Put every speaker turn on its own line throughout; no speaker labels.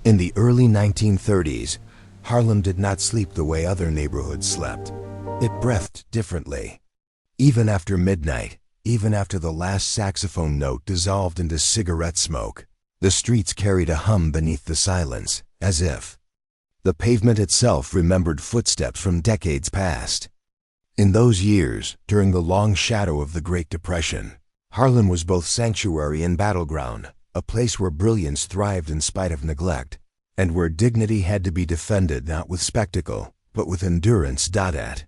In the early 1930s, Harlem did not sleep the way other neighborhoods slept. It breathed differently. Even after midnight, even after the last saxophone note dissolved into cigarette smoke, the streets carried a hum beneath the silence, as if the pavement itself remembered footsteps from decades past. In those years, during the long shadow of the Great Depression, Harlem was both sanctuary and battleground, a place where brilliance thrived in spite of neglect, and where dignity had to be defended not with spectacle, but with endurance. At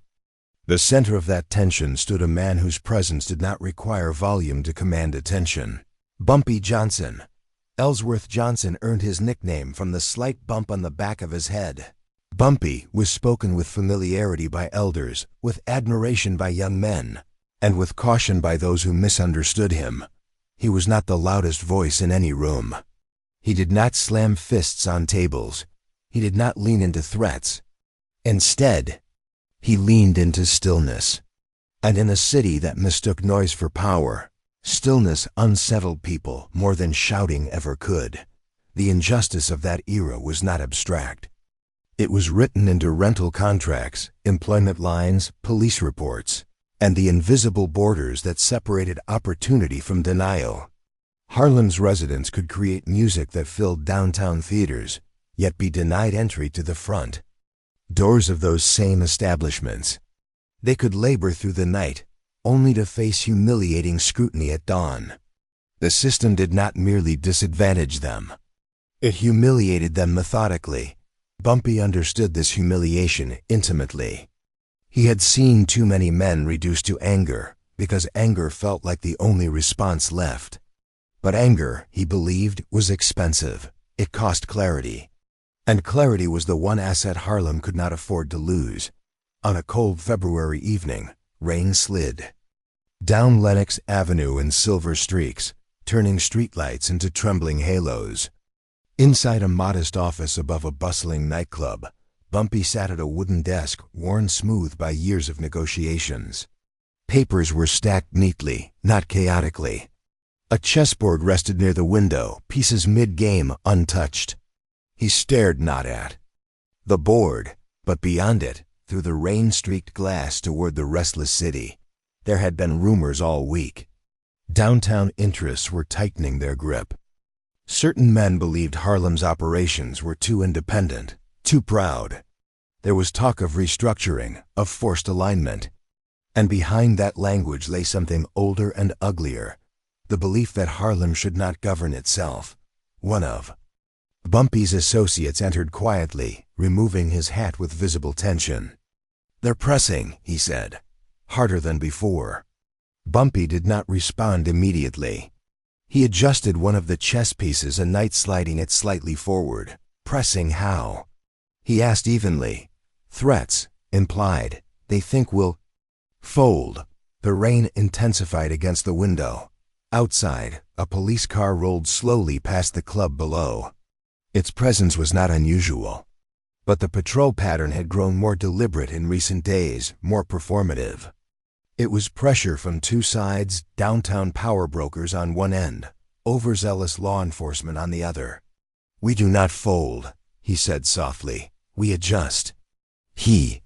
the center of that tension stood a man whose presence did not require volume to command attention. Bumpy Johnson. Ellsworth Johnson earned his nickname from the slight bump on the back of his head. Bumpy was spoken with familiarity by elders, with admiration by young men, and with caution by those who misunderstood him. He was not the loudest voice in any room. He did not slam fists on tables. He did not lean into threats. Instead, he leaned into stillness. And in a city that mistook noise for power, stillness unsettled people more than shouting ever could. The injustice of that era was not abstract. It was written into rental contracts, employment lines, police reports, and the invisible borders that separated opportunity from denial. Harlem's residents could create music that filled downtown theaters, yet be denied entry to the front doors of those same establishments. They could labor through the night, only to face humiliating scrutiny at dawn. The system did not merely disadvantage them. It humiliated them methodically. Bumpy understood this humiliation intimately. He had seen too many men reduced to anger, because anger felt like the only response left. But anger, he believed, was expensive. It cost clarity. And clarity was the one asset Harlem could not afford to lose. On a cold February evening, rain slid down Lenox Avenue in silver streaks, turning streetlights into trembling halos. Inside a modest office above a bustling nightclub, Bumpy sat at a wooden desk worn smooth by years of negotiations. Papers were stacked neatly, not chaotically. A chessboard rested near the window, pieces mid-game untouched. He stared not at the board, but beyond it, through the rain-streaked glass toward the restless city. There had been rumors all week. Downtown interests were tightening their grip. Certain men believed Harlem's operations were too independent, too proud. There was talk of restructuring, of forced alignment. And behind that language lay something older and uglier, the belief that Harlem should not govern itself. One of Bumpy's associates entered quietly, removing his hat with visible tension. "They're pressing," he said, harder than before. Bumpy did not respond immediately. He adjusted one of the chess pieces a night, sliding it slightly forward. "Pressing how?" He asked evenly. "Threats, implied. They think we'll fold." The rain intensified against the window. Outside, a police car rolled slowly past the club below. Its presence was not unusual, but the patrol pattern had grown more deliberate in recent days, more performative. It was pressure from two sides, downtown power brokers on one end, overzealous law enforcement on the other. "We do not fold," he said softly. "We adjust." He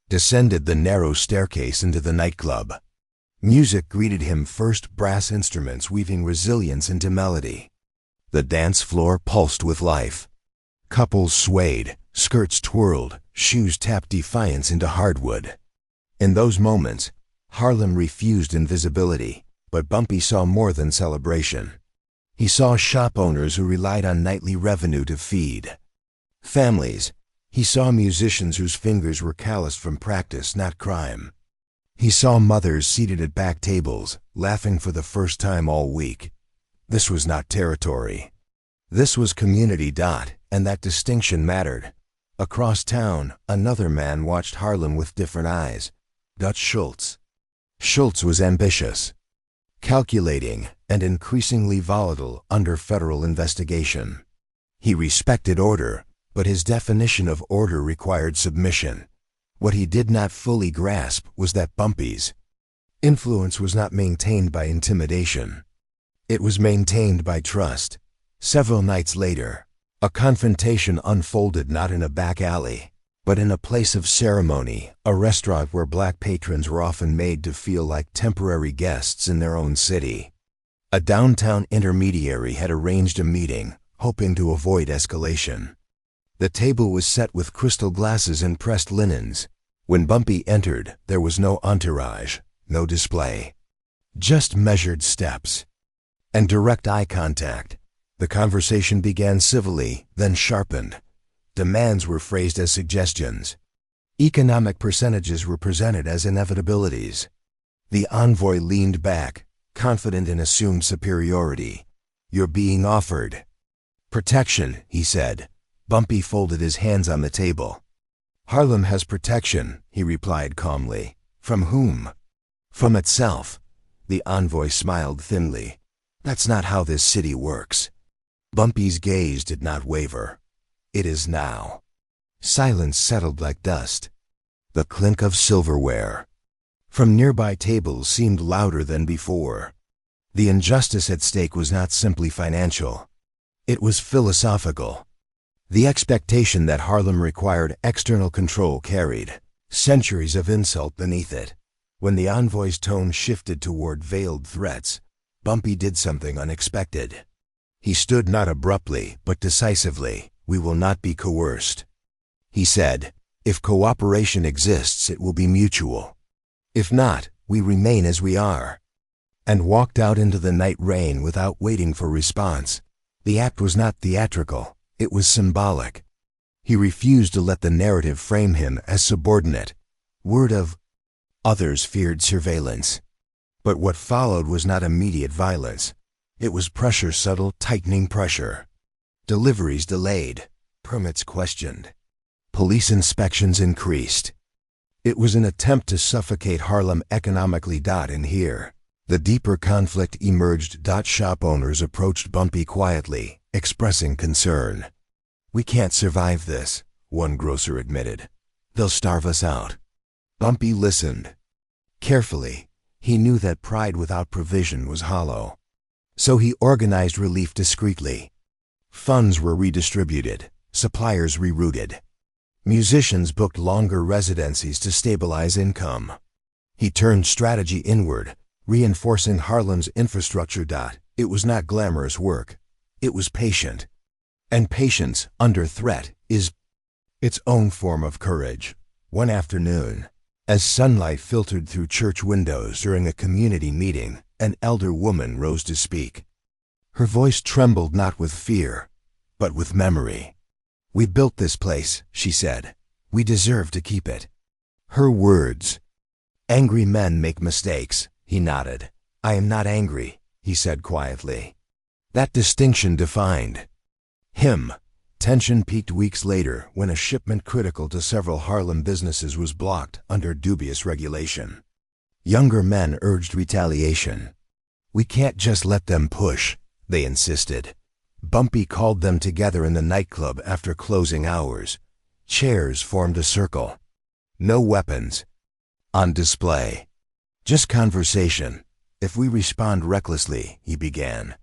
descended the narrow staircase into the nightclub. Music greeted him, first brass instruments weaving resilience into melody. The dance floor pulsed with life. Couples swayed, skirts twirled, shoes tapped defiance into hardwood. In those moments, Harlem refused invisibility, but Bumpy saw more than celebration. He saw shop owners who relied on nightly revenue to feed families. He saw musicians whose fingers were calloused from practice, not crime. He saw mothers seated at back tables, laughing for the first time all week. This was not territory. This was community. And that distinction mattered. Across town, another man watched Harlem with different eyes. Dutch Schultz. Schultz was ambitious, calculating, and increasingly volatile under federal investigation. He respected order, but his definition of order required submission. What he did not fully grasp was that Bumpy's influence was not maintained by intimidation. It was maintained by trust. Several nights later, A confrontation unfolded not in a back alley, but in a place of ceremony, a restaurant where black patrons were often made to feel like temporary guests in their own city. A downtown intermediary had arranged a meeting, hoping to avoid escalation. The table was set with crystal glasses and pressed linens. When Bumpy entered, there was no entourage, no display. Just measured steps and direct eye contact. The conversation began civilly, then sharpened. Demands were phrased as suggestions. Economic percentages were presented as inevitabilities. The envoy leaned back, confident in assumed superiority. "You're being offered protection," he said. Bumpy folded his hands on the table. "Harlem has protection," he replied calmly. "From whom?" "From itself." The envoy smiled thinly. "That's not how this city works." Bumpy's gaze did not waver. "It is now." Silence settled like dust. The clink of silverware from nearby tables seemed louder than before. The injustice at stake was not simply financial. It was philosophical. The expectation that Harlem required external control carried centuries of insult beneath it. When the envoy's tone shifted toward veiled threats, Bumpy did something unexpected. He stood not abruptly, but decisively. "We will not be coerced," he said. "If cooperation exists, it will be mutual. If not, we remain as we are." And walked out into the night rain without waiting for response. The act was not theatrical, it was symbolic. He refused to let the narrative frame him as subordinate. Word of others feared surveillance. But what followed was not immediate violence. It was pressure, subtle, tightening pressure. Deliveries delayed, permits questioned. Police inspections increased. It was an attempt to suffocate Harlem economically. And here, the deeper conflict emerged. Shop owners approached Bumpy quietly, expressing concern. "We can't survive this," one grocer admitted. "They'll starve us out." Bumpy listened. Carefully, he knew that pride without provision was hollow. So he organized relief discreetly. Funds were redistributed, suppliers rerouted. Musicians booked longer residencies to stabilize income. He turned strategy inward, reinforcing Harlem's infrastructure. It was not glamorous work. It was patient. And patience, under threat, is its own form of courage. One afternoon, as sunlight filtered through church windows during a community meeting, an elder woman rose to speak. Her voice trembled not with fear, but with memory. "We built this place," she said. "We deserve to keep it." Her words. "Angry men make mistakes," he nodded. "I am not angry," he said quietly. That distinction defined him. Tension peaked weeks later when a shipment critical to several Harlem businesses was blocked under dubious regulation. Younger men urged retaliation. "We can't just let them push," they insisted. Bumpy called them together in the nightclub after closing hours. Chairs formed a circle. No weapons on display. Just conversation. "If we respond recklessly," he began,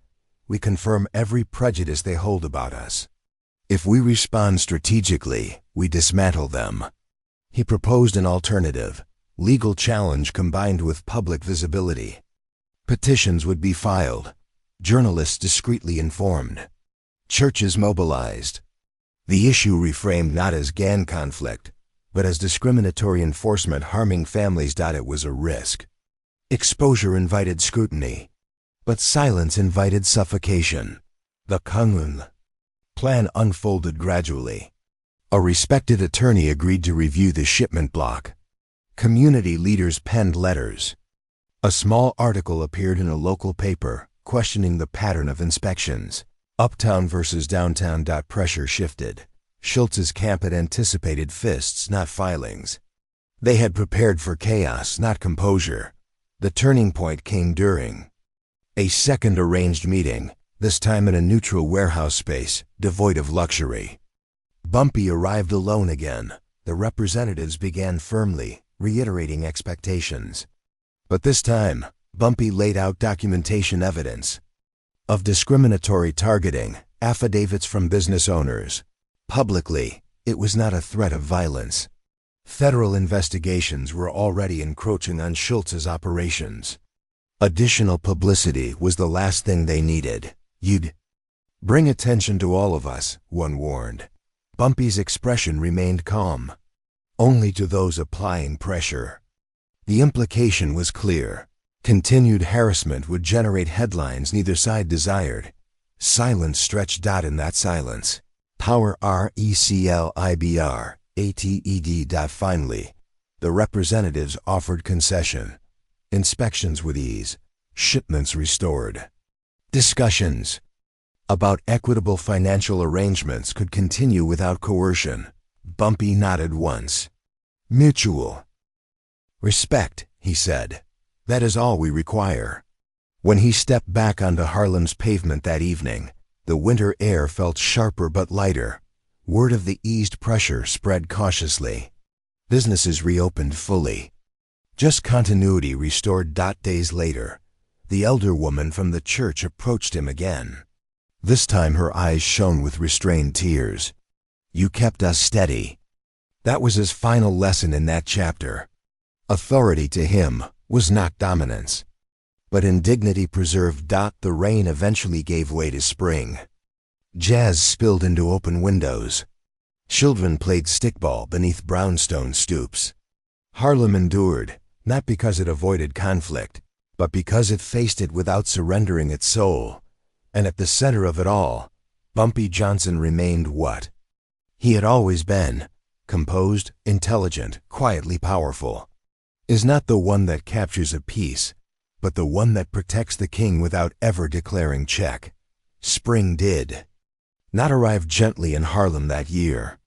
"we confirm every prejudice they hold about us. If we respond strategically, we dismantle them." He proposed an alternative, legal challenge combined with public visibility. Petitions would be filed, journalists discreetly informed, churches mobilized. The issue reframed not as gang conflict, but as discriminatory enforcement harming families. It was a risk. Exposure invited scrutiny, but silence invited suffocation. The Kunlun plan unfolded gradually. A respected attorney agreed to review the shipment block. Community leaders penned letters. A small article appeared in a local paper, questioning the pattern of inspections. Uptown versus downtown. Pressure shifted. Schultz's camp had anticipated fists, not filings. They had prepared for chaos, not composure. The turning point came during a second arranged meeting, this time in a neutral warehouse space, devoid of luxury. Bumpy arrived alone again. The representatives began firmly, reiterating expectations. But this time, Bumpy laid out documentation evidence of discriminatory targeting, affidavits from business owners. Publicly, it was not a threat of violence. Federal investigations were already encroaching on Schultz's operations. Additional publicity was the last thing they needed. You'd bring attention to all of us, one warned. Bumpy's expression remained calm. Only to those applying pressure. The implication was clear. Continued harassment would generate headlines neither side desired. Silence stretched out in that silence. Power RECLIBR. Finally, the representatives offered concession. Inspections with ease. Shipments restored. Discussions about equitable financial arrangements could continue without coercion. Bumpy nodded once. Mutual respect, he said. That is all we require. When he stepped back onto Harlem's pavement that evening, the winter air felt sharper but lighter. Word of the eased pressure spread cautiously. Businesses reopened fully. Just continuity restored. Days later, the elder woman from the church approached him again. This time her eyes shone with restrained tears. You kept us steady. That was his final lesson in that chapter. Authority to him was not dominance, but indignity preserved. The rain eventually gave way to spring. Jazz spilled into open windows. Children played stickball beneath brownstone stoops. Harlem endured, not because it avoided conflict, but because it faced it without surrendering its soul. And at the center of it all, Bumpy Johnson remained what he had always been: composed, intelligent, quietly powerful. Is not the one that captures a piece, but the one that protects the king without ever declaring check. Spring did not arrive gently in Harlem that year.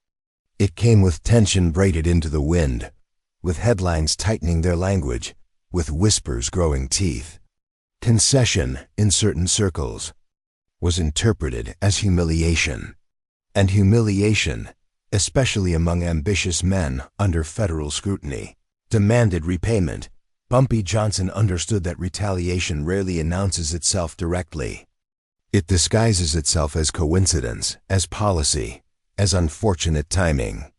It came with tension braided into the wind, with headlines tightening their language, with whispers growing teeth. Concession, in certain circles, was interpreted as humiliation. And humiliation, especially among ambitious men under federal scrutiny, demanded repayment. Bumpy Johnson understood that retaliation rarely announces itself directly. It disguises itself as coincidence, as policy, as unfortunate timing.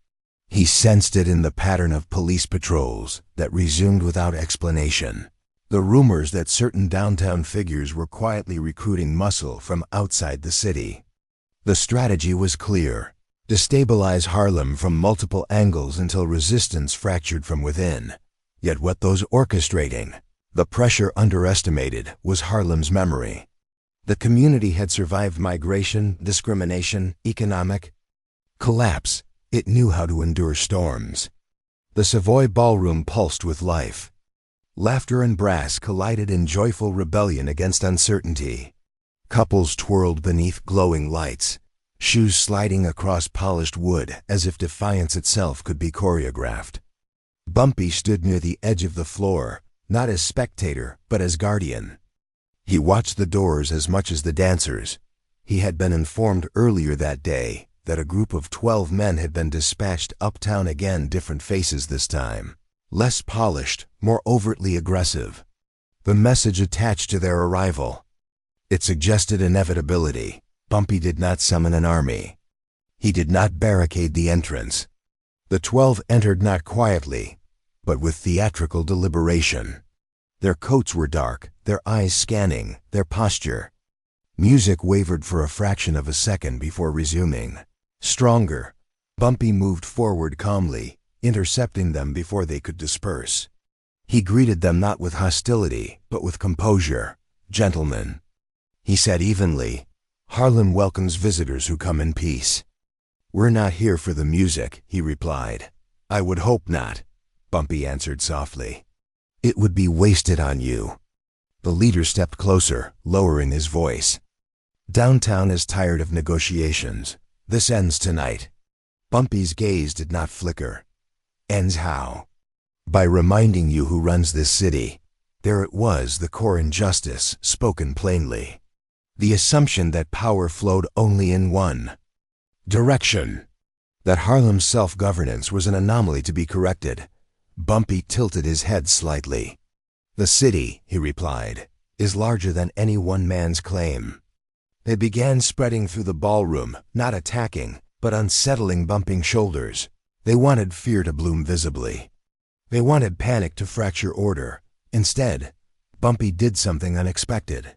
He sensed it in the pattern of police patrols that resumed without explanation. The rumors that certain downtown figures were quietly recruiting muscle from outside the city. The strategy was clear: destabilize Harlem from multiple angles until resistance fractured from within. Yet what those orchestrating the pressure underestimated was Harlem's memory. The community had survived migration, discrimination, economic collapse. It knew how to endure storms. The Savoy ballroom pulsed with life. Laughter and brass collided in joyful rebellion against uncertainty. Couples twirled beneath glowing lights, shoes sliding across polished wood as if defiance itself could be choreographed. Bumpy stood near the edge of the floor, not as spectator, but as guardian. He watched the doors as much as the dancers. He had been informed earlier that day that a group of 12 men had been dispatched uptown again, different faces this time. Less polished, more overtly aggressive. The message attached to their arrival. It suggested inevitability. Bumpy did not summon an army. He did not barricade the entrance. The 12 entered not quietly, but with theatrical deliberation. Their coats were dark, their eyes scanning, their posture. Music wavered for a fraction of a second before resuming. Stronger, Bumpy moved forward calmly, intercepting them before they could disperse. He greeted them not with hostility, but with composure. Gentlemen, he said evenly, Harlem welcomes visitors who come in peace. We're not here for the music, he replied. I would hope not, Bumpy answered softly. It would be wasted on you. The leader stepped closer, lowering his voice. Downtown is tired of negotiations. This ends tonight. Bumpy's gaze did not flicker. Ends how? By reminding you who runs this city. There it was, the core injustice, spoken plainly. The assumption that power flowed only in one direction. That Harlem's self-governance was an anomaly to be corrected. Bumpy tilted his head slightly. The city, he replied, is larger than any one man's claim. They began spreading through the ballroom, not attacking, but unsettling, bumping shoulders. They wanted fear to bloom visibly. They wanted panic to fracture order. Instead, Bumpy did something unexpected.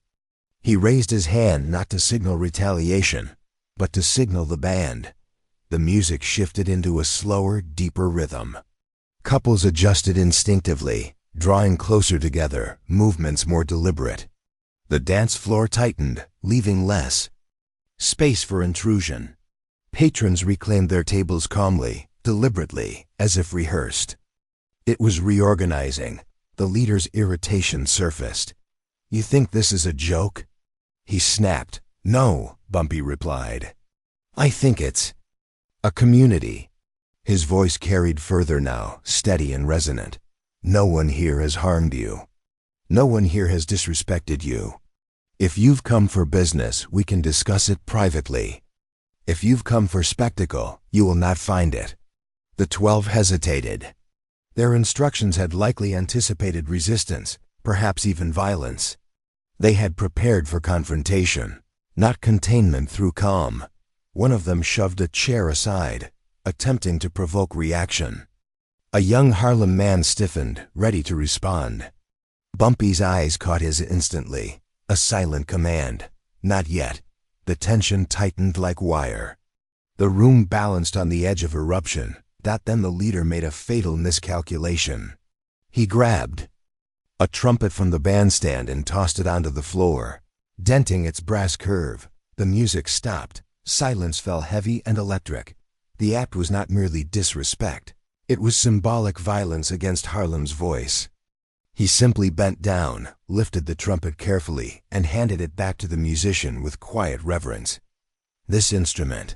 He raised his hand not to signal retaliation, but to signal the band. The music shifted into a slower, deeper rhythm. Couples adjusted instinctively, drawing closer together, movements more deliberate. The dance floor tightened, leaving less space for intrusion. Patrons reclaimed their tables calmly, deliberately, as if rehearsed. It was reorganizing. The leader's irritation surfaced. "You think this is a joke?" He snapped. "No," Bumpy replied. "I think it's a community." His voice carried further now, steady and resonant. "No one here has harmed you. No one here has disrespected you. If you've come for business, we can discuss it privately. If you've come for spectacle, you will not find it." The 12 hesitated. Their instructions had likely anticipated resistance, perhaps even violence. They had prepared for confrontation, not containment through calm. One of them shoved a chair aside, attempting to provoke reaction. A young Harlem man stiffened, ready to respond. Bumpy's eyes caught his instantly. A silent command. "Not yet." The tension tightened like wire. The room balanced on the edge of eruption. Then the leader made a fatal miscalculation. He grabbed a trumpet from the bandstand and tossed it onto the floor, denting its brass curve. The music stopped. Silence fell heavy and electric. The act was not merely disrespect. It was symbolic violence against Harlem's voice. He simply bent down, lifted the trumpet carefully, and handed it back to the musician with quiet reverence. "This instrument,"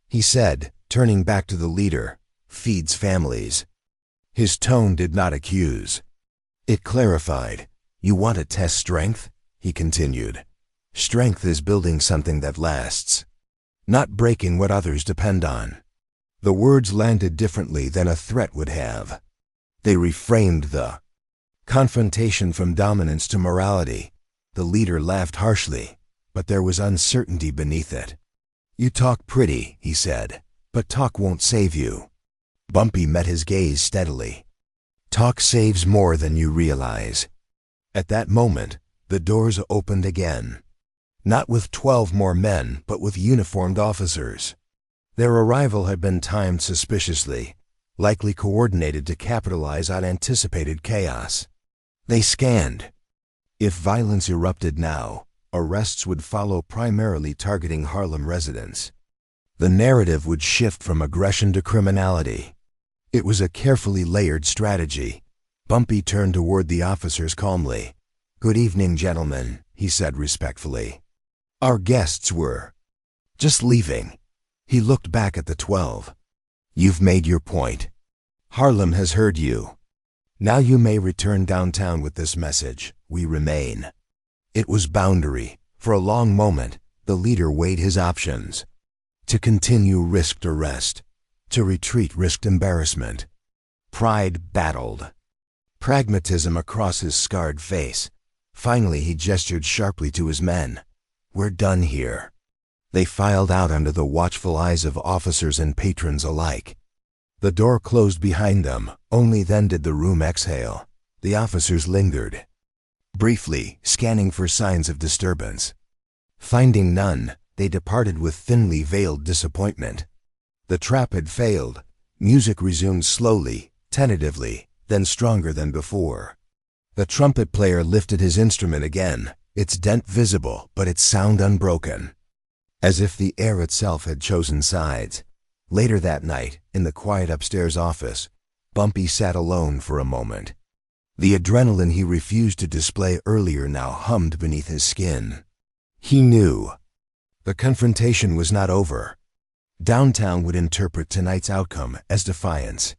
he said, turning back to the leader, "feeds families." His tone did not accuse. It clarified. "You want to test strength?" he continued. "Strength is building something that lasts, not breaking what others depend on." The words landed differently than a threat would have. They reframed the confrontation from dominance to morality. The leader laughed harshly, but there was uncertainty beneath it. "You talk pretty," he said, "but talk won't save you." Bumpy met his gaze steadily. "Talk saves more than you realize." At that moment, the doors opened again. Not with 12 more men, but with uniformed officers. Their arrival had been timed suspiciously, likely coordinated to capitalize on anticipated chaos. They scanned. If violence erupted now, arrests would follow, primarily targeting Harlem residents. The narrative would shift from aggression to criminality. It was a carefully layered strategy. Bumpy turned toward the officers calmly. "Good evening, gentlemen," he said respectfully. "Our guests were just leaving." He looked back at the 12. "You've made your point. Harlem has heard you. Now you may return downtown with this message: we remain." It was boundary. For a long moment, the leader weighed his options. To continue risked arrest. To retreat risked embarrassment. Pride battled. Pragmatism across his scarred face. Finally, he gestured sharply to his men. "We're done here." They filed out under the watchful eyes of officers and patrons alike. The door closed behind them. Only then did the room exhale. The officers lingered, briefly, scanning for signs of disturbance. Finding none, they departed with thinly veiled disappointment. The trap had failed. Music resumed slowly, tentatively, then stronger than before. The trumpet player lifted his instrument again, its dent visible, but its sound unbroken. As if the air itself had chosen sides. Later that night, in the quiet upstairs office, Bumpy sat alone for a moment. The adrenaline he refused to display earlier now hummed beneath his skin. He knew the confrontation was not over. Downtown would interpret tonight's outcome as defiance.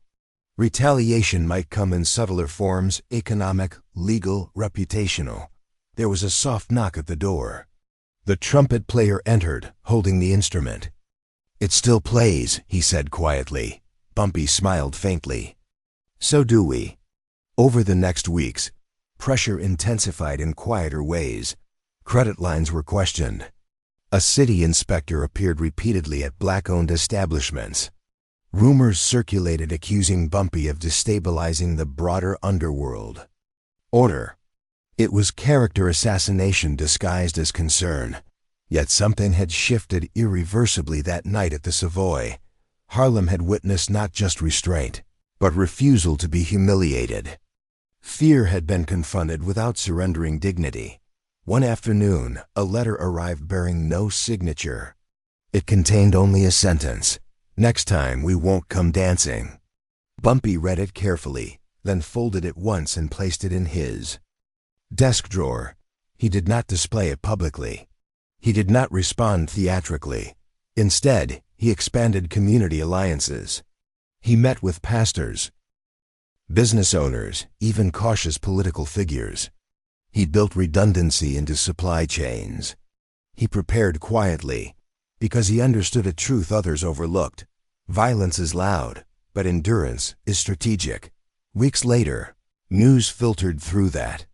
Retaliation might come in subtler forms: economic, legal, reputational. There was a soft knock at the door. The trumpet player entered, holding the instrument. "It still plays," he said quietly. Bumpy smiled faintly. "So do we." Over the next weeks, pressure intensified in quieter ways. Credit lines were questioned. A city inspector appeared repeatedly at black-owned establishments. Rumors circulated accusing Bumpy of destabilizing the broader underworld. Order. It was character assassination disguised as concern. Yet something had shifted irreversibly that night at the Savoy. Harlem had witnessed not just restraint, but refusal to be humiliated. Fear had been confronted without surrendering dignity. One afternoon, a letter arrived bearing no signature. It contained only a sentence: "Next time we won't come dancing." Bumpy read it carefully, then folded it once and placed it in his desk drawer. He did not display it publicly. He did not respond theatrically. Instead, he expanded community alliances. He met with pastors, business owners, even cautious political figures. He built redundancy into supply chains. He prepared quietly, because he understood a truth others overlooked. Violence is loud, but endurance is strategic. Weeks later, news filtered through that.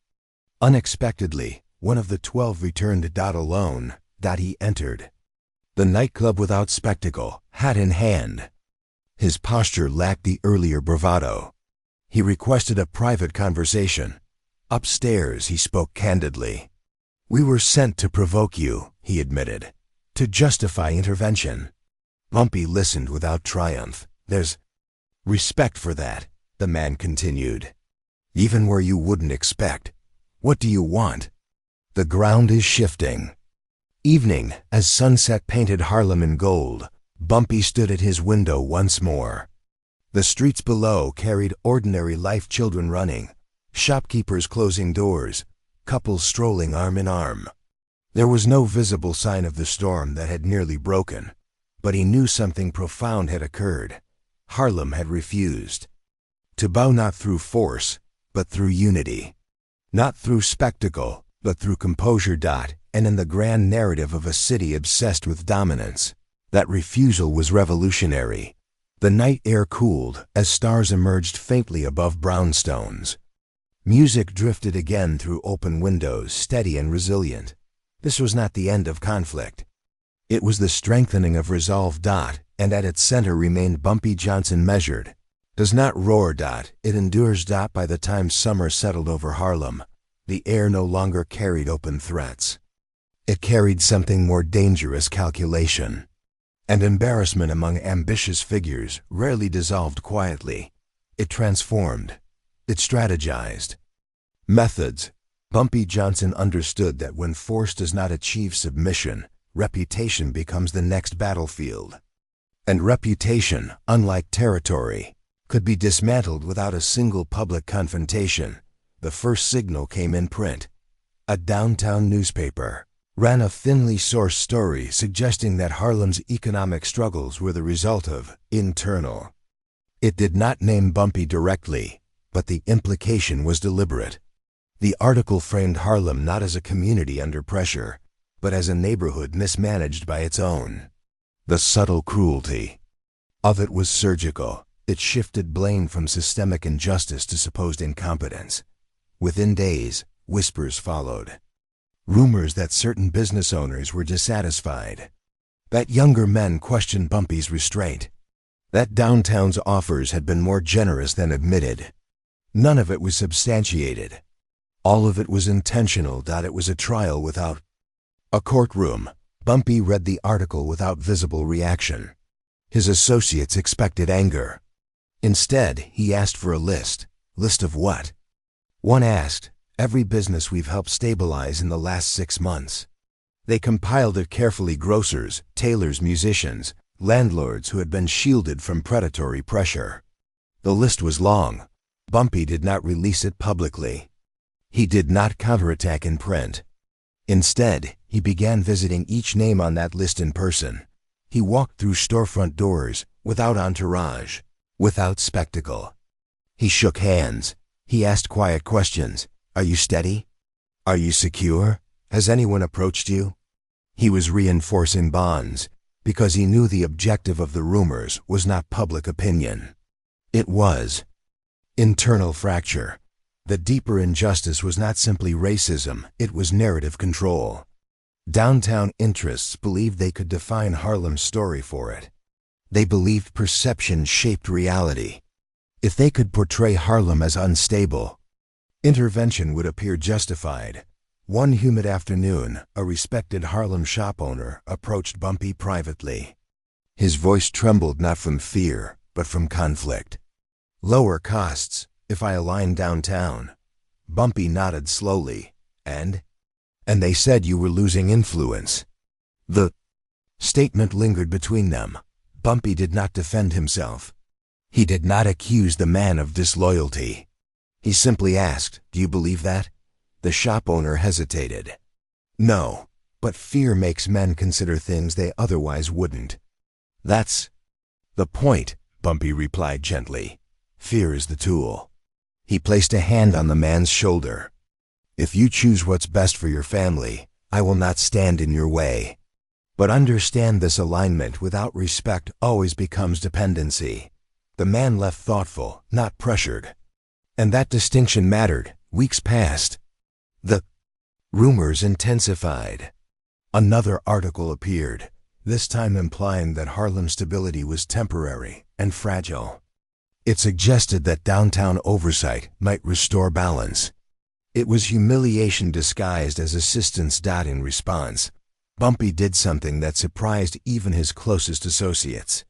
Unexpectedly, one of the 12 returned alone. He entered the nightclub without spectacle, hat in hand. His posture lacked the earlier bravado. He requested a private conversation. Upstairs, he spoke candidly. "We were sent to provoke you," he admitted, "to justify intervention." Bumpy listened without triumph. "There's respect for that," the man continued. "Even where you wouldn't expect. What do you want?" The ground is shifting. Evening, as sunset painted Harlem in gold, Bumpy stood at his window once more. The streets below carried ordinary life: children running, shopkeepers closing doors, couples strolling arm in arm. There was no visible sign of the storm that had nearly broken, but he knew something profound had occurred. Harlem had refused to bow, not through force, but through unity. Not through spectacle, but through composure. And in the grand narrative of a city obsessed with dominance, that refusal was revolutionary. The night air cooled as stars emerged faintly above brownstones. Music drifted again through open windows, steady and resilient. This was not the end of conflict. It was the strengthening of resolve. And at its center remained Bumpy Johnson, measured. Does not roar. It endures. By the time summer settled over Harlem, the air no longer carried open threats. It carried something more dangerous: calculation. And embarrassment among ambitious figures rarely dissolved quietly. It transformed. It strategized. Methods. Bumpy Johnson understood that when force does not achieve submission, reputation becomes the next battlefield. And reputation, unlike territory, could be dismantled without a single public confrontation. The first signal came in print. A downtown newspaper ran a thinly sourced story suggesting that Harlem's economic struggles were the result of internal. It did not name Bumpy directly, but the implication was deliberate. The article framed Harlem not as a community under pressure, but as a neighborhood mismanaged by its own. The subtle cruelty of it was surgical. It shifted blame from systemic injustice to supposed incompetence. Within days, whispers followed. Rumors that certain business owners were dissatisfied, that younger men questioned Bumpy's restraint, that downtown's offers had been more generous than admitted. None of it was substantiated. All of it was intentional. It was a trial without a courtroom. Bumpy read the article without visible reaction. His associates expected anger. Instead, he asked for a list. List of what? One asked, "Every business we've helped stabilize in the last 6 months." They compiled it carefully: grocers, tailors, musicians, landlords who had been shielded from predatory pressure. The list was long. Bumpy did not release it publicly. He did not counterattack in print. Instead, he began visiting each name on that list in person. He walked through storefront doors, without entourage, without spectacle. He shook hands. He asked quiet questions. "Are you steady? Are you secure? Has anyone approached you?" He was reinforcing bonds, because he knew the objective of the rumors was not public opinion. It was internal fracture. The deeper injustice was not simply racism, it was narrative control. Downtown interests believed they could define Harlem's story for it. They believed perception shaped reality. If they could portray Harlem as unstable, intervention would appear justified. One humid afternoon, a respected Harlem shop owner approached Bumpy privately. His voice trembled not from fear, but from conflict. "Lower costs, if I align downtown." Bumpy nodded slowly. And they said you were losing influence." The statement lingered between them. Bumpy did not defend himself. He did not accuse the man of disloyalty. He simply asked, "Do you believe that?" The shop owner hesitated. "No, but fear makes men consider things they otherwise wouldn't." "That's the point," Bumpy replied gently. "Fear is the tool." He placed a hand on the man's shoulder. "If you choose what's best for your family, I will not stand in your way. But understand this alignment without respect always becomes dependency." The man left thoughtful, not pressured. And that distinction mattered. Weeks passed. The rumors intensified. Another article appeared, this time implying that Harlem's stability was temporary and fragile. It suggested that downtown oversight might restore balance. It was humiliation disguised as assistance. In response, Bumpy did something that surprised even his closest associates.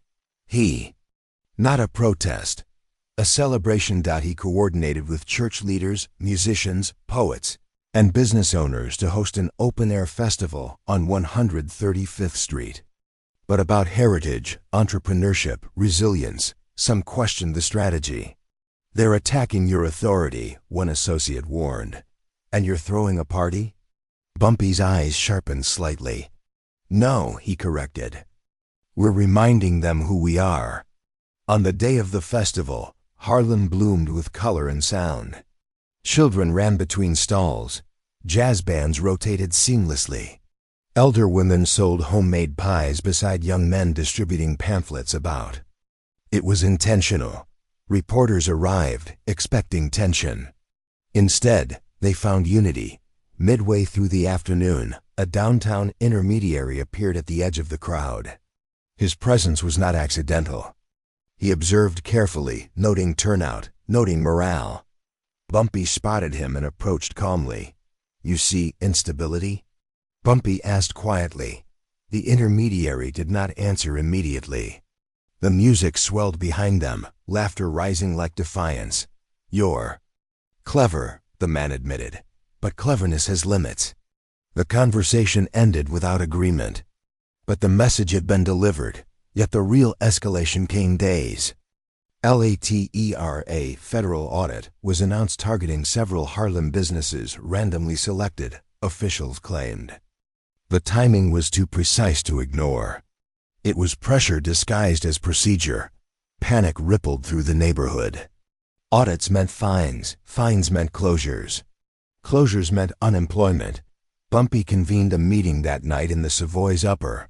Not a protest, a celebration. He coordinated with church leaders, musicians, poets, and business owners to host an open-air festival on 135th Street. But about heritage, entrepreneurship, resilience, some questioned the strategy. "They're attacking your authority," one associate warned. "And you're throwing a party?" Bumpy's eyes sharpened slightly. "No," he corrected. "We're reminding them who we are." On the day of the festival, Harlem bloomed with color and sound. Children ran between stalls. Jazz bands rotated seamlessly. Elder women sold homemade pies beside young men distributing pamphlets about. It was intentional. Reporters arrived, expecting tension. Instead, they found unity. Midway through the afternoon, a downtown intermediary appeared at the edge of the crowd. His presence was not accidental. He observed carefully, noting turnout, noting morale. Bumpy spotted him and approached calmly. "You see instability?" Bumpy asked quietly. The intermediary did not answer immediately. The music swelled behind them, laughter rising like defiance. "You're clever," the man admitted, "but cleverness has limits." The conversation ended without agreement. But the message had been delivered, yet the real escalation came days. LATERA federal audit was announced targeting several Harlem businesses randomly selected, officials claimed. The timing was too precise to ignore. It was pressure disguised as procedure. Panic rippled through the neighborhood. Audits meant fines, fines meant closures. Closures meant unemployment. Bumpy convened a meeting that night in the Savoy's upper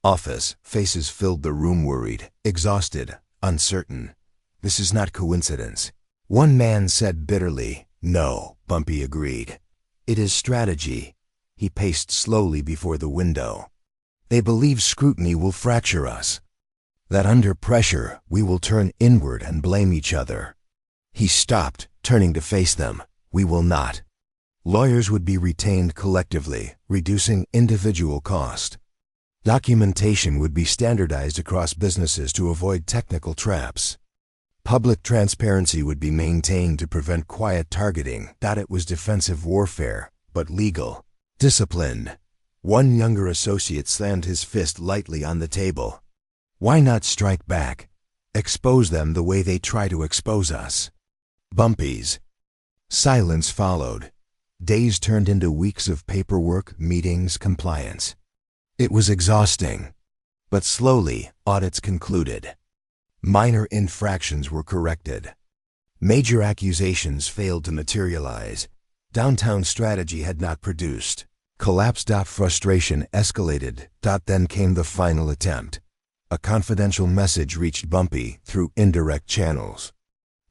office. Faces filled the room, worried, exhausted, uncertain. "This is not coincidence." One man said bitterly. "No," Bumpy agreed. "It is strategy." He paced slowly before the window. "They believe scrutiny will fracture us. That under pressure, we will turn inward and blame each other." He stopped, turning to face them. "We will not." Lawyers would be retained collectively, reducing individual cost. Documentation would be standardized across businesses to avoid technical traps. Public transparency would be maintained to prevent quiet targeting. It was defensive warfare, but legal. Disciplined. One younger associate slammed his fist lightly on the table. "Why not strike back? Expose them the way they try to expose us." Bumpy's silence followed. Days turned into weeks of paperwork, meetings, compliance. It was exhausting. But slowly, audits concluded. Minor infractions were corrected. Major accusations failed to materialize. Downtown strategy had not produced. Collapse. Frustration escalated. Then came the final attempt. A confidential message reached Bumpy through indirect channels.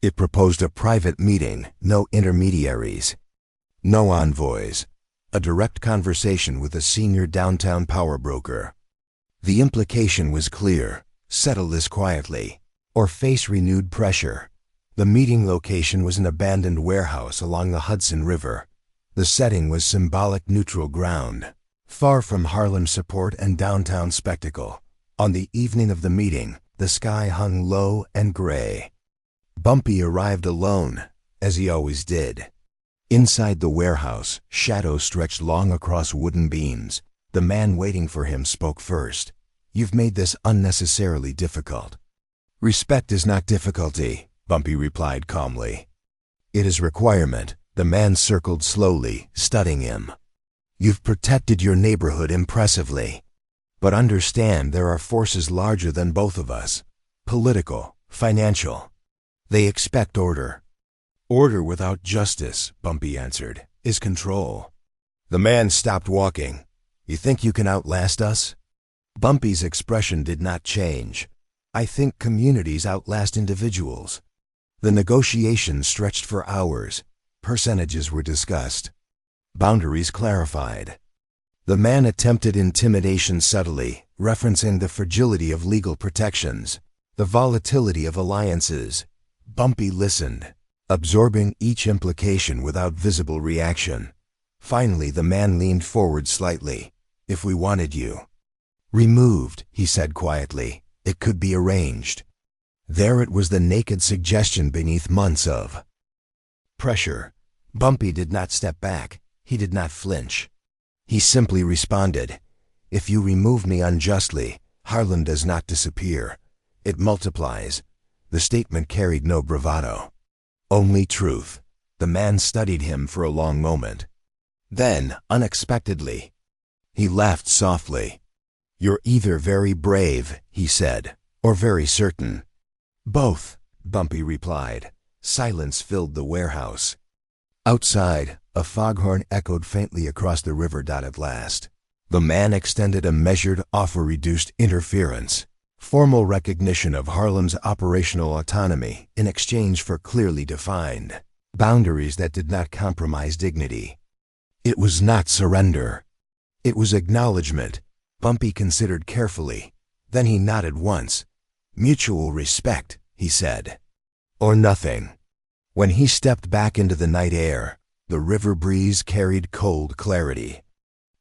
It proposed a private meeting, no intermediaries, no envoys, a direct conversation with a senior downtown power broker. The implication was clear: settle this quietly, or face renewed pressure. The meeting location was an abandoned warehouse along the Hudson River. The setting was symbolic neutral ground, far from Harlem support and downtown spectacle. On the evening of the meeting, the sky hung low and gray. Bumpy arrived alone, as he always did. Inside the warehouse, shadows stretched long across wooden beams. The man waiting for him spoke first. "You've made this unnecessarily difficult." "Respect is not difficulty," Bumpy replied calmly. "It is requirement." The man circled slowly, studying him. "You've protected your neighborhood impressively. But understand there are forces larger than both of us. Political, financial. They expect order." "Order without justice," Bumpy answered, "is control." The man stopped walking. "You think you can outlast us?" Bumpy's expression did not change. "I think communities outlast individuals." The negotiations stretched for hours. Percentages were discussed. Boundaries clarified. The man attempted intimidation subtly, referencing the fragility of legal protections, the volatility of alliances. Bumpy listened, absorbing each implication without visible reaction. Finally, the man leaned forward slightly. "If we wanted you removed," he said quietly, "it could be arranged." There it was, the naked suggestion beneath months of pressure. Bumpy did not step back. He did not flinch. He simply responded, "If you remove me unjustly, Harlem does not disappear. It multiplies." The statement carried no bravado, only truth. The man studied him for a long moment. Then, unexpectedly, he laughed softly. "You're either very brave," he said, "or very certain." "Both," Bumpy replied. Silence filled the warehouse. Outside, a foghorn echoed faintly across the river. At last, the man extended a measured offer: reduced interference, formal recognition of Harlem's operational autonomy in exchange for clearly defined boundaries that did not compromise dignity. It was not surrender. It was acknowledgement. Bumpy considered carefully. Then he nodded once. "Mutual respect," he said. "Or nothing." When he stepped back into the night air, the river breeze carried cold clarity.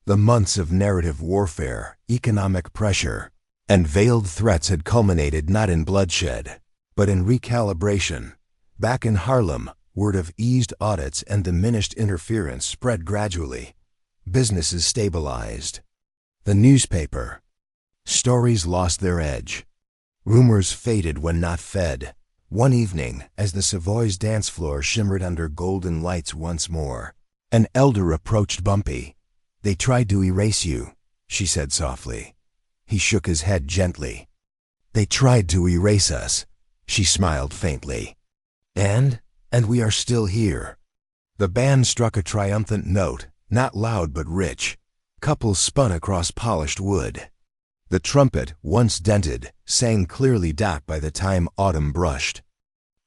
The months of narrative warfare, economic pressure, and veiled threats had culminated not in bloodshed, but in recalibration. Back in Harlem, word of eased audits and diminished interference spread gradually. Businesses stabilized. The newspaper stories lost their edge. Rumors faded when not fed. One evening, as the Savoy's dance floor shimmered under golden lights once more, an elder approached Bumpy. "They tried to erase you," she said softly. He shook his head gently. "They tried to erase us," she smiled faintly. And we are still here." The band struck a triumphant note, not loud but rich. Couples spun across polished wood. The trumpet, once dented, sang clearly. By the time autumn brushed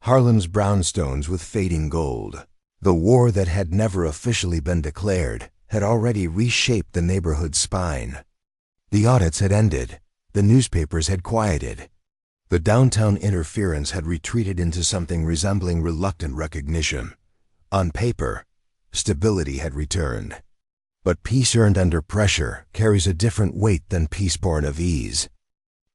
Harlem's brownstones with fading gold, the war that had never officially been declared had already reshaped the neighborhood's spine. The audits had ended. The newspapers had quieted. The downtown interference had retreated into something resembling reluctant recognition. On paper, stability had returned. But peace earned under pressure carries a different weight than peace born of ease.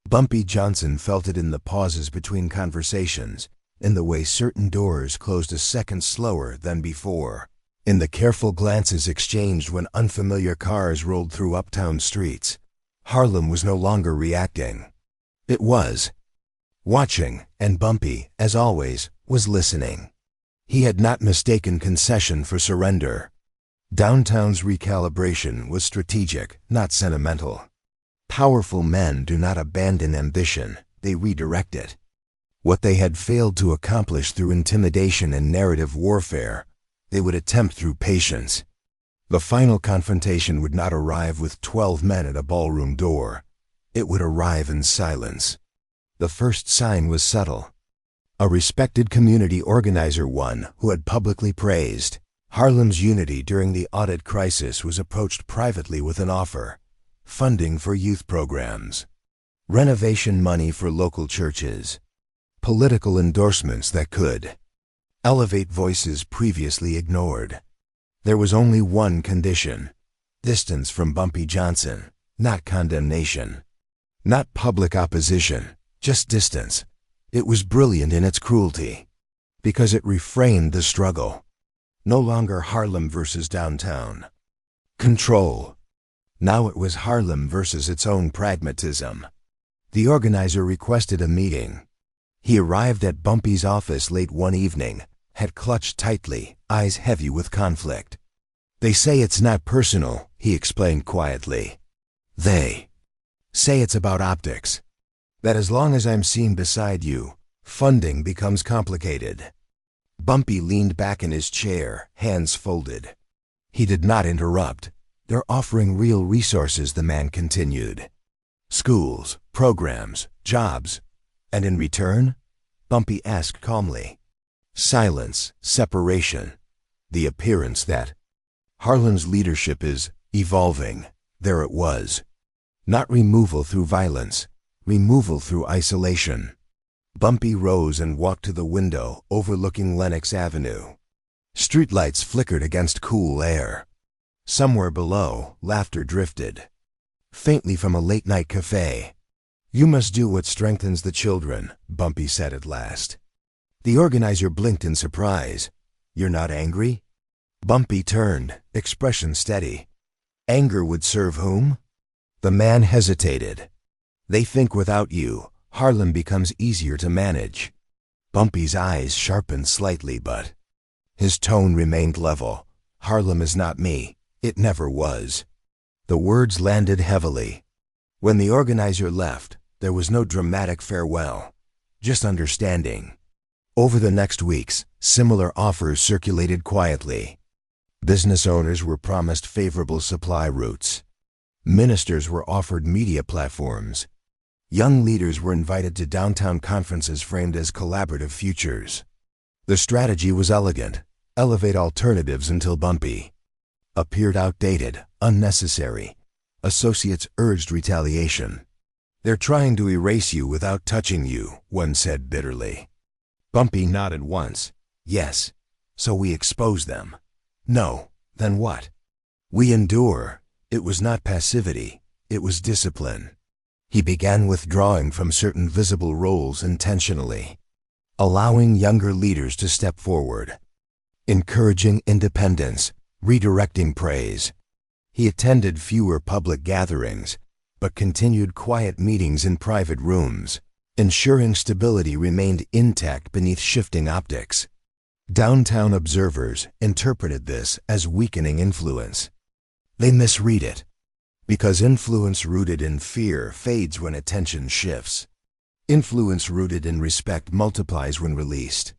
Bumpy Johnson felt it in the pauses between conversations, in the way certain doors closed a second slower than before, in the careful glances exchanged when unfamiliar cars rolled through uptown streets. Harlem was no longer reacting. It was watching, and Bumpy, as always, was listening. He had not mistaken concession for surrender. Downtown's recalibration was strategic, not sentimental. Powerful men do not abandon ambition, they redirect it. What they had failed to accomplish through intimidation and narrative warfare, they would attempt through patience. The final confrontation would not arrive with 12 men at a ballroom door. It would arrive in silence. The first sign was subtle. A respected community organizer, one who had publicly praised Harlem's unity during the audit crisis was approached privately with an offer: funding for youth programs, renovation money for local churches, political endorsements that could elevate voices previously ignored. There was only one condition: distance from Bumpy Johnson, not condemnation. Not public opposition, just distance. It was brilliant in its cruelty, because it reframed the struggle. No longer Harlem versus downtown control. Now it was Harlem versus its own pragmatism. The organizer requested a meeting. He arrived at Bumpy's office late one evening, head clutched tightly, eyes heavy with conflict. "They say it's not personal," he explained quietly. "They say it's about optics. That as long as I'm seen beside you, funding becomes complicated." Bumpy leaned back in his chair, hands folded. He did not interrupt. "They're offering real resources," the man continued. "Schools, programs, jobs. And in return?" Bumpy asked calmly. "Silence, separation, the appearance that Harlem's leadership is evolving." There it was. Not removal through violence, removal through isolation. Bumpy rose and walked to the window overlooking Lenox Avenue. Streetlights flickered against cool air. Somewhere below, laughter drifted, faintly from a late-night cafe. "You must do what strengthens the children," Bumpy said at last. The organizer blinked in surprise. "You're not angry?" Bumpy turned, expression steady. "Anger would serve whom?" The man hesitated. "They think without you, Harlem becomes easier to manage." Bumpy's eyes sharpened slightly, but his tone remained level. "Harlem is not me. It never was." The words landed heavily. When the organizer left, there was no dramatic farewell, just understanding. Over the next weeks, similar offers circulated quietly. Business owners were promised favorable supply routes. Ministers were offered media platforms. Young leaders were invited to downtown conferences framed as collaborative futures. The strategy was elegant: elevate alternatives until Bumpy appeared outdated, unnecessary. Associates urged retaliation. "They're trying to erase you without touching you," one said bitterly. Bumpy nodded once. "Yes, so we expose them." "No, then what?" "We endure." It was not passivity, it was discipline. He began withdrawing from certain visible roles intentionally, allowing younger leaders to step forward, encouraging independence, redirecting praise. He attended fewer public gatherings, but continued quiet meetings in private rooms, ensuring stability remained intact beneath shifting optics. Downtown observers interpreted this as weakening influence. They misread it, because influence rooted in fear fades when attention shifts. Influence rooted in respect multiplies when released.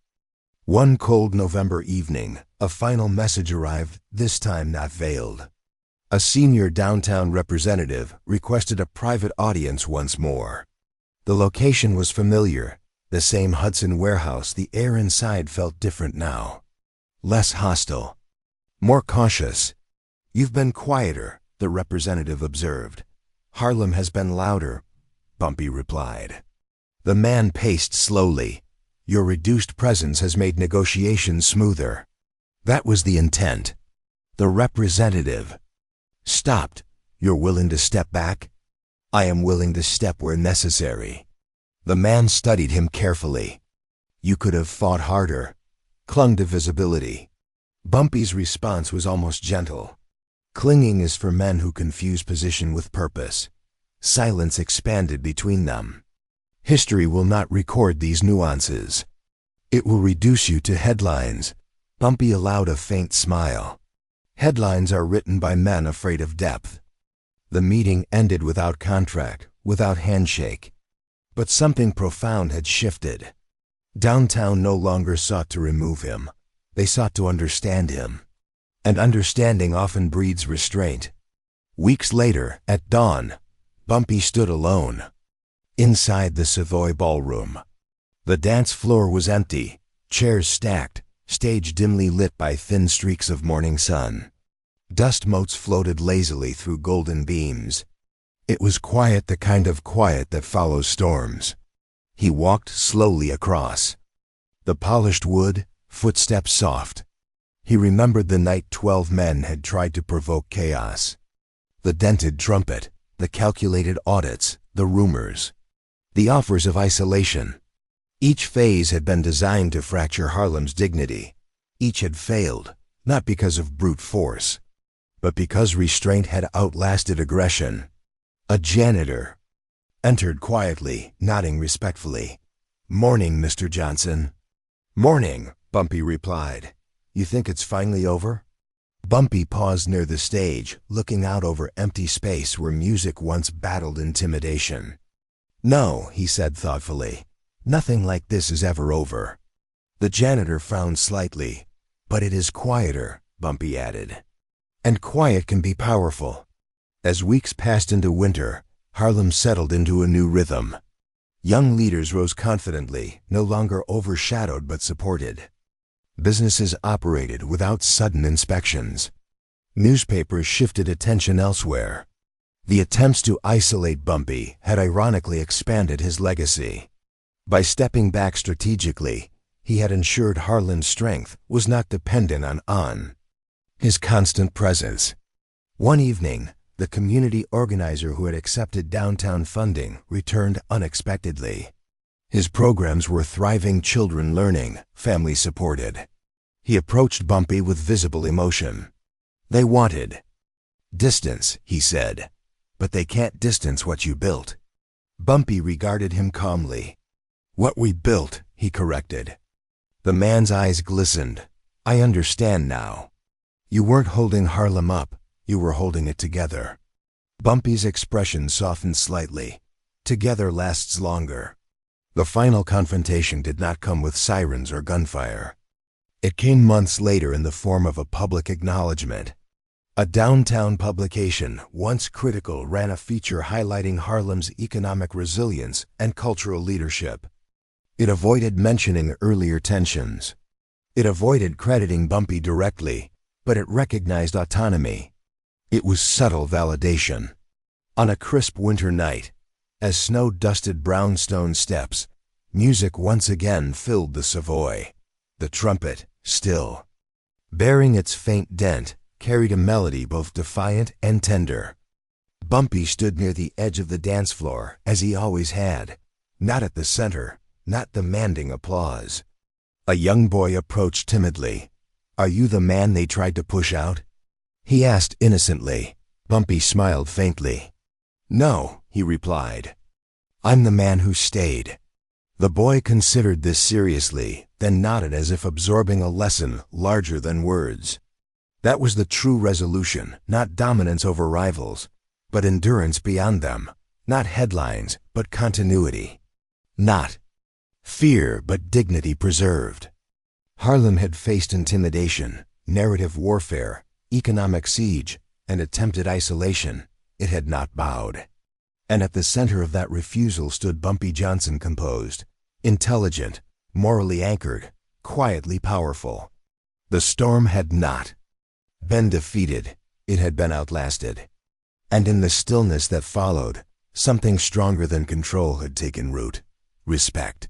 One cold November evening, a final message arrived, this time not veiled. A senior downtown representative requested a private audience once more. The location was familiar, the same Hudson warehouse. The air inside felt different now. Less hostile, more cautious. "You've been quieter," the representative observed. "Harlem has been louder," Bumpy replied. The man paced slowly. "Your reduced presence has made negotiations smoother." That was the intent. The representative stopped. "You're willing to step back?" "I am willing to step where necessary." The man studied him carefully. "You could have fought harder, clung to visibility." Bumpy's response was almost gentle. "Clinging is for men who confuse position with purpose." Silence expanded between them. "History will not record these nuances. It will reduce you to headlines." Bumpy allowed a faint smile. "Headlines are written by men afraid of depth." The meeting ended without contract, without handshake. But something profound had shifted. Downtown no longer sought to remove him. They sought to understand him. And understanding often breeds restraint. Weeks later, at dawn, Bumpy stood alone. Inside the Savoy ballroom. The dance floor was empty, chairs stacked, stage dimly lit by thin streaks of morning sun. Dust motes floated lazily through golden beams. It was quiet, the kind of quiet that follows storms. He walked slowly across. The polished wood, footsteps soft. He remembered the night 12 men had tried to provoke chaos. The dented trumpet, the calculated audits, the rumors, the offers of isolation. Each phase had been designed to fracture Harlem's dignity. Each had failed, not because of brute force, but because restraint had outlasted aggression. A janitor entered quietly, nodding respectfully. "Morning, Mr. Johnson." "Morning," Bumpy replied. "You think it's finally over?" Bumpy paused near the stage, looking out over empty space where music once battled intimidation. "No," he said thoughtfully. "Nothing like this is ever over." The janitor frowned slightly. "But it is quieter," Bumpy added. "And quiet can be powerful." As weeks passed into winter, Harlem settled into a new rhythm. Young leaders rose confidently, no longer overshadowed but supported. Businesses operated without sudden inspections. Newspapers shifted attention elsewhere. The attempts to isolate Bumpy had ironically expanded his legacy. By stepping back strategically, he had ensured Harlem's strength was not dependent on his constant presence. One evening, the community organizer who had accepted downtown funding returned unexpectedly. His programs were thriving, children learning, family supported. He approached Bumpy with visible emotion. "They wanted distance," he said, "but they can't distance what you built." Bumpy regarded him calmly. "What we built," he corrected. The man's eyes glistened. "I understand now. You weren't holding Harlem up, you were holding it together." Bumpy's expression softened slightly. Together lasts longer. The final confrontation did not come with sirens or gunfire. It came months later in the form of a public acknowledgement. A downtown publication, once critical, ran a feature highlighting Harlem's economic resilience and cultural leadership. It avoided mentioning earlier tensions. It avoided crediting Bumpy directly, but it recognized autonomy. It was subtle validation. On a crisp winter night, as snow dusted brownstone steps, music once again filled the Savoy. The trumpet, still bearing its faint dent, carried a melody both defiant and tender. Bumpy stood near the edge of the dance floor, as he always had, not at the center, not demanding applause. A young boy approached timidly. "Are you the man they tried to push out?" he asked innocently. Bumpy smiled faintly. "No," he replied. "I'm the man who stayed." The boy considered this seriously, then nodded as if absorbing a lesson larger than words. That was the true resolution, not dominance over rivals, but endurance beyond them. Not headlines, but continuity. Not fear, but dignity preserved. Harlem had faced intimidation, narrative warfare, economic siege, and attempted isolation. It had not bowed. And at the center of that refusal stood Bumpy Johnson, composed, intelligent, morally anchored, quietly powerful. The storm had not been defeated, it had been outlasted. And in the stillness that followed, something stronger than control had taken root: respect.